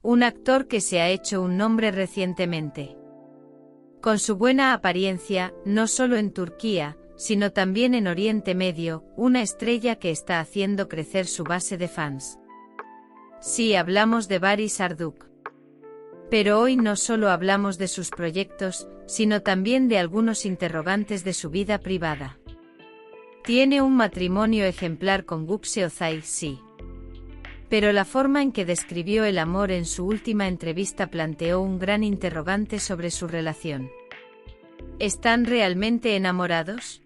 Un actor que se ha hecho un nombre recientemente. Con su buena apariencia, no solo en Turquía, sino también en Oriente Medio, una estrella que está haciendo crecer su base de fans. Sí, hablamos de Barış Arduç. Pero hoy no solo hablamos de sus proyectos, sino también de algunos interrogantes de su vida privada. Tiene un matrimonio ejemplar con Gökçe Özay, sí. Pero la forma en que describió el amor en su última entrevista planteó un gran interrogante sobre su relación. ¿Están realmente enamorados?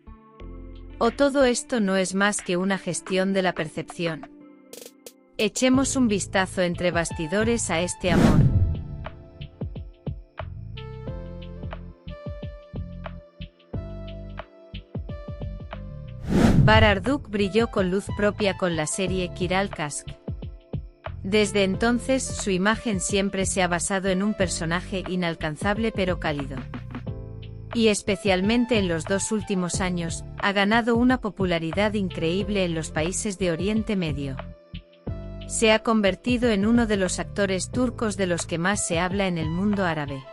¿O todo esto no es más que una gestión de la percepción? Echemos un vistazo entre bastidores a este amor. Bahar Arduç brilló con luz propia con la serie Kiral Kask. Desde entonces su imagen siempre se ha basado en un personaje inalcanzable pero cálido. Y especialmente en los 2 últimos años, ha ganado una popularidad increíble en los países de Oriente Medio. Se ha convertido en uno de los actores turcos de los que más se habla en el mundo árabe.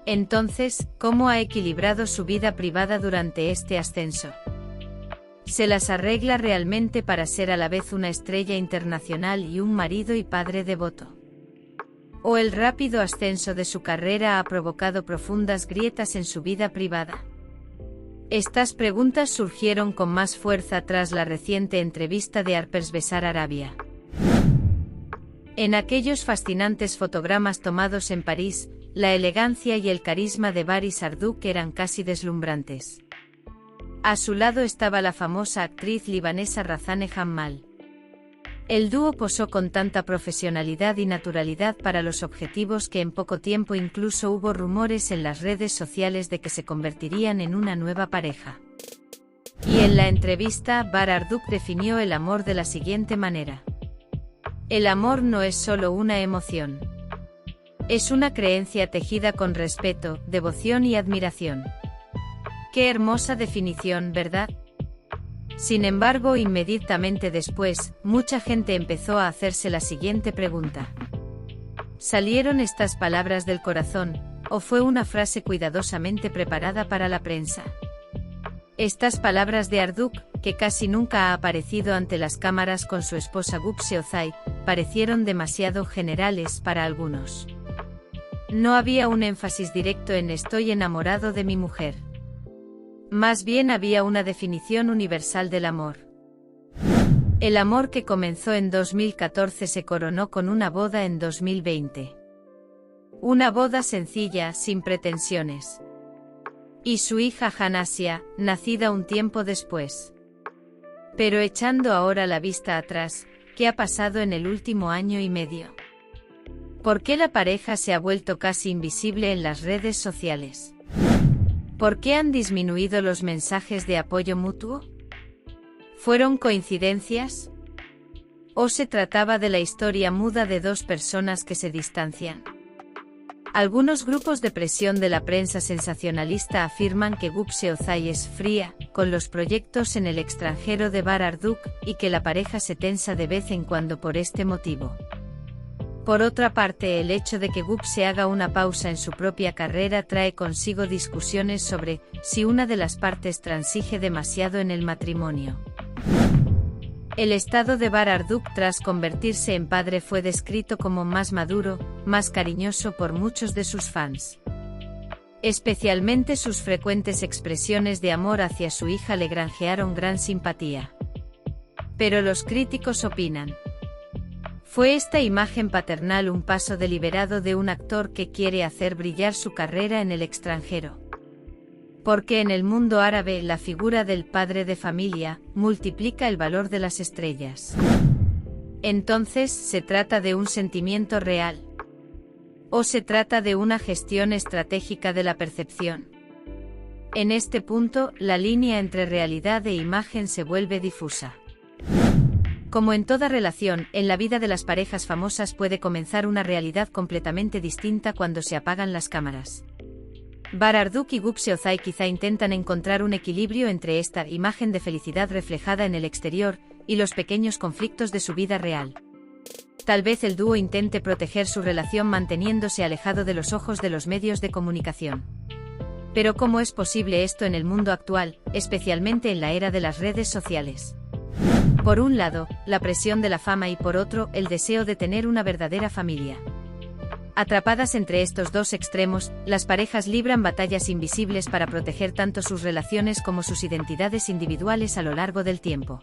Entonces, ¿cómo ha equilibrado su vida privada durante este ascenso? ¿Se las arregla realmente para ser a la vez una estrella internacional y un marido y padre devoto? ¿O el rápido ascenso de su carrera ha provocado profundas grietas en su vida privada? Estas preguntas surgieron con más fuerza tras la reciente entrevista de Harper's Bazaar Arabia. En aquellos fascinantes fotogramas tomados en París, la elegancia y el carisma de Barış Arduç eran casi deslumbrantes. A su lado estaba la famosa actriz libanesa Razane Hammal. El dúo posó con tanta profesionalidad y naturalidad para los objetivos que en poco tiempo incluso hubo rumores en las redes sociales de que se convertirían en una nueva pareja. Y en la entrevista, Bahar Arduç definió el amor de la siguiente manera. El amor no es solo una emoción. Es una creencia tejida con respeto, devoción y admiración. Qué hermosa definición, ¿verdad? Sin embargo, inmediatamente después, mucha gente empezó a hacerse la siguiente pregunta. ¿Salieron estas palabras del corazón, o fue una frase cuidadosamente preparada para la prensa? Estas palabras de Arduç, que casi nunca ha aparecido ante las cámaras con su esposa Gökçe Özay, parecieron demasiado generales para algunos. No había un énfasis directo en "estoy enamorado de mi mujer". Más bien había una definición universal del amor. El amor que comenzó en 2014 se coronó con una boda en 2020. Una boda sencilla, sin pretensiones. Y su hija Hanasia, nacida un tiempo después. Pero echando ahora la vista atrás, ¿qué ha pasado en el último año y medio? ¿Por qué la pareja se ha vuelto casi invisible en las redes sociales? ¿Por qué han disminuido los mensajes de apoyo mutuo? ¿Fueron coincidencias? ¿O se trataba de la historia muda de 2 personas que se distancian? Algunos grupos de presión de la prensa sensacionalista afirman que Gökçe Özay es fría, con los proyectos en el extranjero de Bahar Arduç, y que la pareja se tensa de vez en cuando por este motivo. Por otra parte, el hecho de que Gökçe haga una pausa en su propia carrera trae consigo discusiones sobre si una de las partes transige demasiado en el matrimonio. El estado de Bahar Arduç tras convertirse en padre fue descrito como más maduro, más cariñoso por muchos de sus fans. Especialmente sus frecuentes expresiones de amor hacia su hija le granjearon gran simpatía. Pero los críticos opinan. ¿Fue esta imagen paternal un paso deliberado de un actor que quiere hacer brillar su carrera en el extranjero? Porque en el mundo árabe la figura del padre de familia multiplica el valor de las estrellas. Entonces, ¿se trata de un sentimiento real? ¿O se trata de una gestión estratégica de la percepción? En este punto, la línea entre realidad e imagen se vuelve difusa. Como en toda relación, en la vida de las parejas famosas puede comenzar una realidad completamente distinta cuando se apagan las cámaras. Bahar Arduç y Gökçe Özay quizá intentan encontrar un equilibrio entre esta imagen de felicidad reflejada en el exterior y los pequeños conflictos de su vida real. Tal vez el dúo intente proteger su relación manteniéndose alejado de los ojos de los medios de comunicación. Pero ¿cómo es posible esto en el mundo actual, especialmente en la era de las redes sociales? Por un lado, la presión de la fama y por otro, el deseo de tener una verdadera familia. Atrapadas entre estos dos extremos, las parejas libran batallas invisibles para proteger tanto sus relaciones como sus identidades individuales a lo largo del tiempo.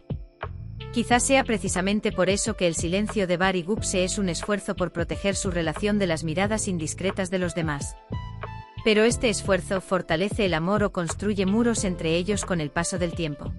Quizás sea precisamente por eso que el silencio de Bar y Gupse es un esfuerzo por proteger su relación de las miradas indiscretas de los demás. Pero este esfuerzo fortalece el amor o construye muros entre ellos con el paso del tiempo.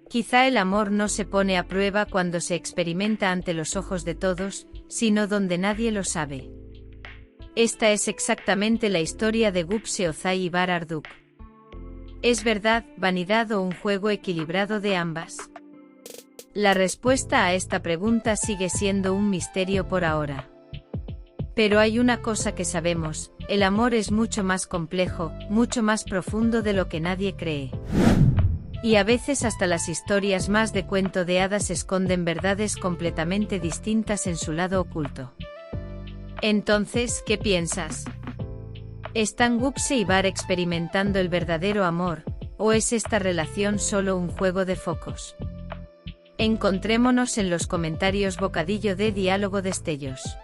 Quizá el amor no se pone a prueba cuando se experimenta ante los ojos de todos, sino donde nadie lo sabe. Esta es exactamente la historia de Gupse Ozai y Bar Arduk. ¿Es verdad, vanidad o un juego equilibrado de ambas? La respuesta a esta pregunta sigue siendo un misterio por ahora. Pero hay una cosa que sabemos, el amor es mucho más complejo, mucho más profundo de lo que nadie cree. Y a veces hasta las historias más de cuento de hadas esconden verdades completamente distintas en su lado oculto. Entonces, ¿qué piensas? ¿Están Gupse y Bar experimentando el verdadero amor, o es esta relación solo un juego de focos? Encontrémonos en los comentarios. Bocadillo de Diálogo Destellos.